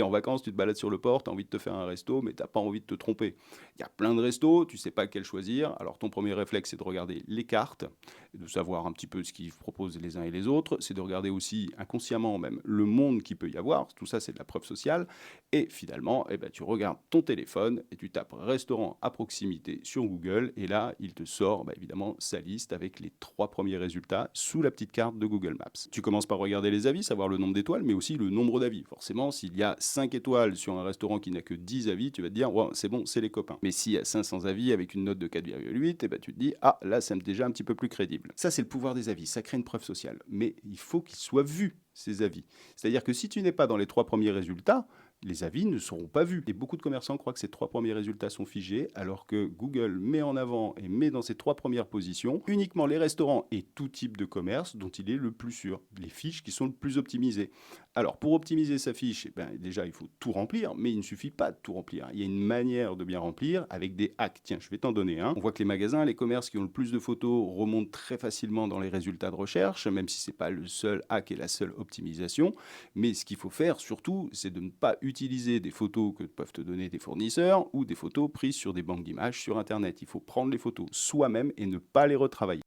en vacances, tu te balades sur le port, tu as envie de te faire un resto, mais tu as pas envie de te tromper. Il y a plein de restos, tu sais pas quel choisir. Alors ton premier réflexe, c'est de regarder les cartes, et de savoir un petit peu ce qu'ils proposent les uns et les autres. C'est de regarder aussi inconsciemment même le monde qu'il peut y avoir. Tout ça, c'est de la preuve sociale. Et finalement, eh ben, tu regardes ton téléphone et tu tapes restaurant à proximité sur Google. Et là, il te sort évidemment sa liste avec les 3 premiers résultats sous la petite carte de Google Maps. Tu commences par regarder les avis, savoir le nombre d'étoiles, mais aussi le nombre d'avis. Forcément, s'il y a 5 étoiles sur un restaurant qui n'a que 10 avis, tu vas te dire, ouais, c'est bon, c'est les copains. Mais s'il y a 500 avis avec une note de 4,8, eh ben, tu te dis, ah, là, c'est déjà un petit peu plus crédible. Ça, c'est le pouvoir des avis. Ça crée une preuve sociale. Mais il faut qu'ils soient vus, ces avis. C'est-à-dire que si tu n'es pas dans les 3 premiers résultats, les avis ne seront pas vus. Et beaucoup de commerçants croient que ces 3 premiers résultats sont figés, alors que Google met en avant et met dans ses 3 premières positions uniquement les restaurants et tout type de commerce dont il est le plus sûr, les fiches qui sont le plus optimisées. Alors pour optimiser sa fiche, eh ben, déjà il faut tout remplir, mais il ne suffit pas de tout remplir. Il y a une manière de bien remplir avec des hacks. Tiens, je vais t'en donner un. On voit que les magasins, les commerces qui ont le plus de photos remontent très facilement dans les résultats de recherche, même si ce n'est pas le seul hack et la seule optimisation. Mais ce qu'il faut faire surtout, c'est de ne pas utiliser des photos que peuvent te donner des fournisseurs ou des photos prises sur des banques d'images sur Internet. Il faut prendre les photos soi-même et ne pas les retravailler.